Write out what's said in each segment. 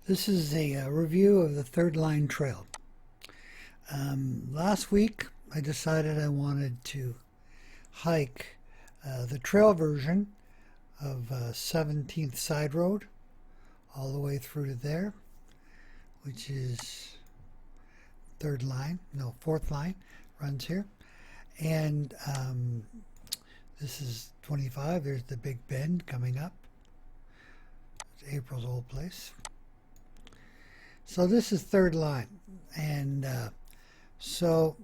This is a review of the Third Line Trail. Last week I decided I wanted to hike the trail version of 17th Side Road all the way through to there, which is fourth line runs here. And this is 25. There's the Big Bend coming up. It's April's old place. So this is third line, and so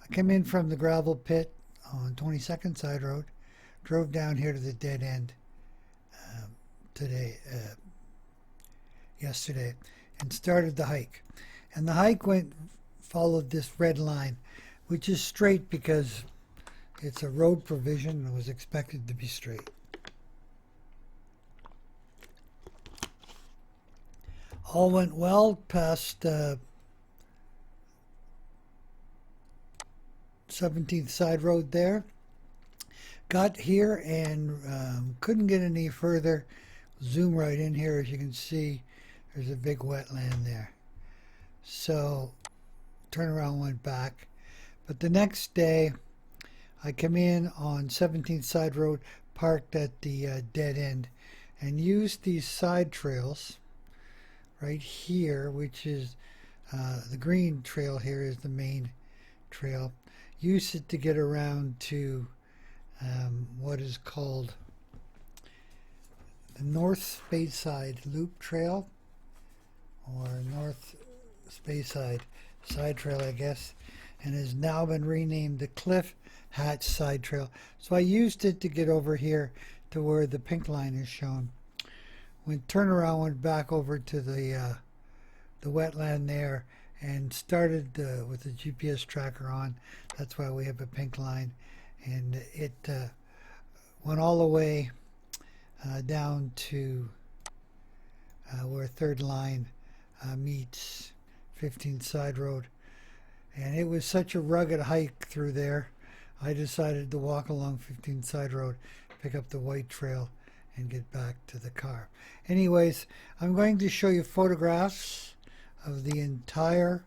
I came in from the gravel pit on 22nd Side Road, drove down here to the dead end yesterday, and started the hike. And the hike followed this red line, which is straight because it's a road provision and was expected to be straight. All went well past 17th Side Road there. Got here and couldn't get any further. Zoom right in here. As you can see, there's a big wetland there. So turnaround, went back. But the next day, I come in on 17th Side Road, parked at the dead end, and used these side trails right here, which is the green trail here is the main trail. Use it to get around to what is called the North Speyside Loop Trail, or North Speyside Side Trail, I guess, and has now been renamed the Cliff Hatch Side Trail. So I used it to get over here to where the pink line is shown. Turned around, went back over to the wetland there, and started with the GPS tracker on. That's why we have a pink line, and it went all the way down to where third line meets 15th Side Road. And it was such a rugged hike through there, I decided to walk along 15th Side Road, pick up the white trail, and get back to the car. Anyways, I'm going to show you photographs of the entire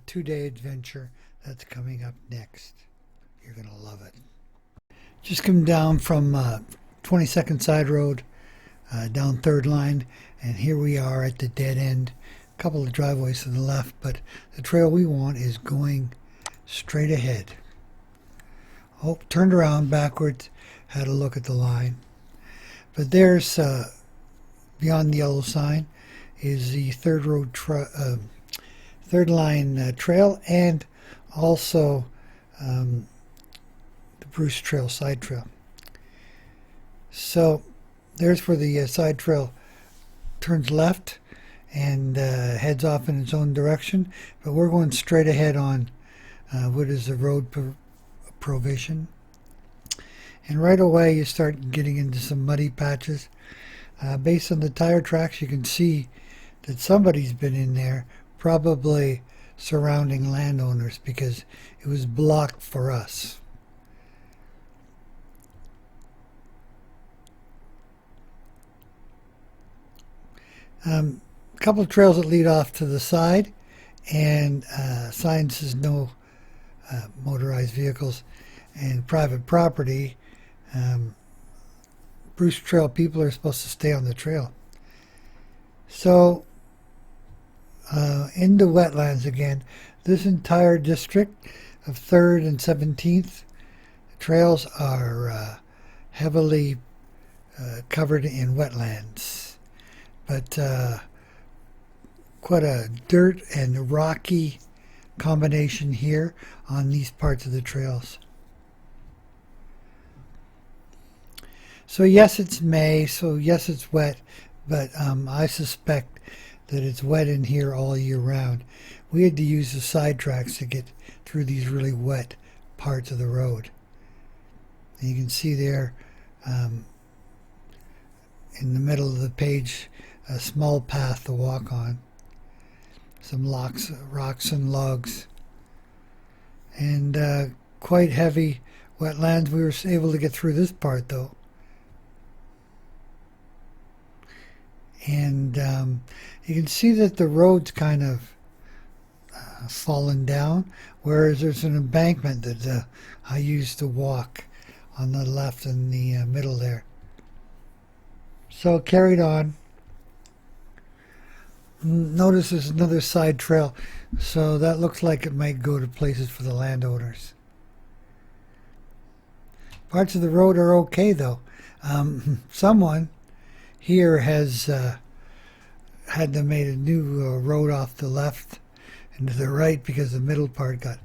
two-day adventure that's coming up next. You're going to love it. Just come down from 22nd Side Road, down third line, and here we are at the dead end. A couple of driveways to the left, but the trail we want is going straight ahead. Oh, turned around backwards, had a look at the line. But there's, beyond the yellow sign, is the third line trail, and also the Bruce Trail side trail. So there's where the side trail turns left and heads off in its own direction. But we're going straight ahead on what is the road provision. And right away you start getting into some muddy patches. Based on the tire tracks, you can see that somebody's been in there, probably surrounding landowners, because it was blocked for us. A couple of trails that lead off to the side, and sign says no motorized vehicles and private property. Bruce Trail people are supposed to stay on the trail. So into wetlands again. This entire district of 3rd and 17th trails are heavily covered in wetlands, but quite a dirt and rocky combination here on these parts of the trails. So yes, it's May, so yes, it's wet, but I suspect that it's wet in here all year round. We had to use the side tracks to get through these really wet parts of the road. And you can see there in the middle of the page a small path to walk on. Some rocks and logs. And quite heavy wetlands. We were able to get through this part though. And you can see that the road's kind of fallen down, whereas there's an embankment that I used to walk on the left and the middle there. So carried on. Notice there's another side trail, so that looks like it might go to places for the landowners. Parts of the road are okay though. Someone here has had to make a new road off the left and to the right because the middle part got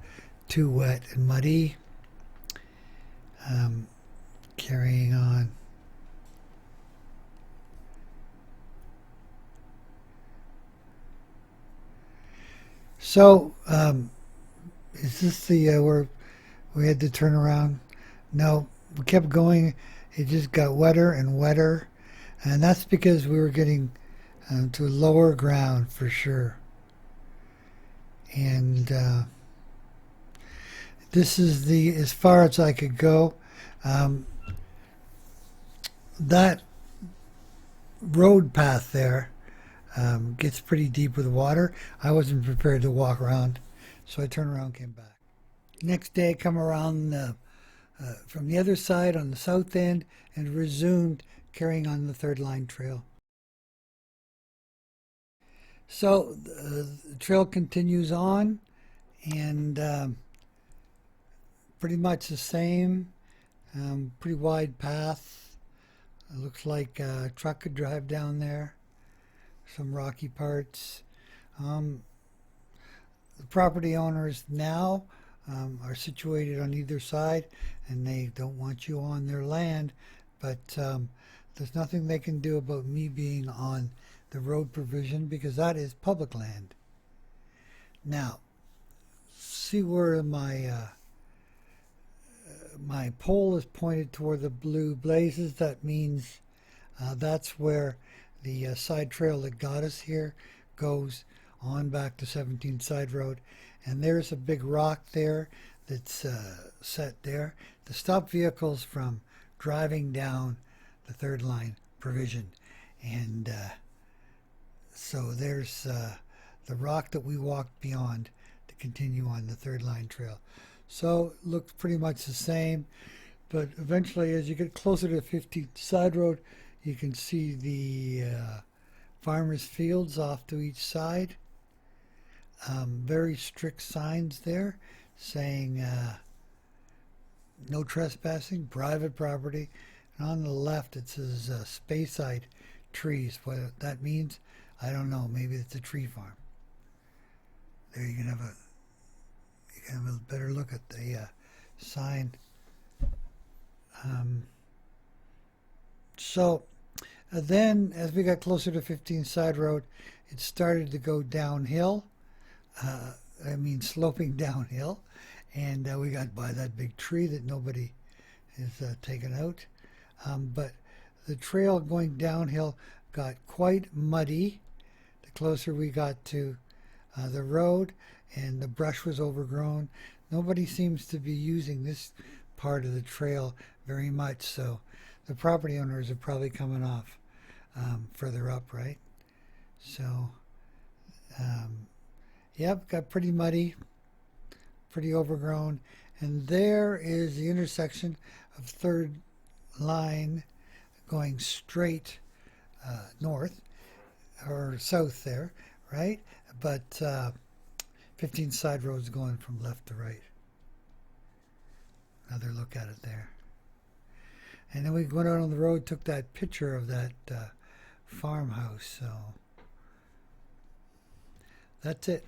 too wet and muddy. Carrying on. So, is this the where we had to turn around? No, we kept going. It just got wetter and wetter, and that's because we were getting to lower ground for sure. And this is the as far as I could go. That road path there gets pretty deep with water. I wasn't prepared to walk around, so I turned around and came back. Next day, I come around from the other side on the south end and resumed carrying on the third line trail. So the trail continues on, and pretty much the same, pretty wide path. It looks like a truck could drive down there. Some rocky parts. The property owners now are situated on either side, and they don't want you on their land, but there's nothing they can do about me being on the road provision because that is public land. Now, see where my my pole is pointed toward the blue blazes. That means that's where the side trail that got us here goes on back to 17 Side Road. And there's a big rock there that's set there to stop vehicles from driving down the third line provision. And so there's the rock that we walked beyond to continue on the third line trail. So it looks pretty much the same, but eventually as you get closer to 15th Side Road, you can see the farmers' fields off to each side. Very strict signs there saying no trespassing, private property. And on the left it says Speyside trees. What that means, I don't know. Maybe it's a tree farm. There you can have a better look at the sign. So then as we got closer to 15th Side Road, it started to go downhill. Sloping downhill. And we got by that big tree that nobody has taken out. But the trail going downhill got quite muddy the closer we got to the road, and the brush was overgrown. Nobody seems to be using this part of the trail very much, so the property owners are probably coming off further up, right? So, yep, got pretty muddy, pretty overgrown. And there is the intersection of third line going straight north or south there, right? But 15th Side Road is going from left to right. Another look at it there. And then we went out on the road, took that picture of that farmhouse. So that's it.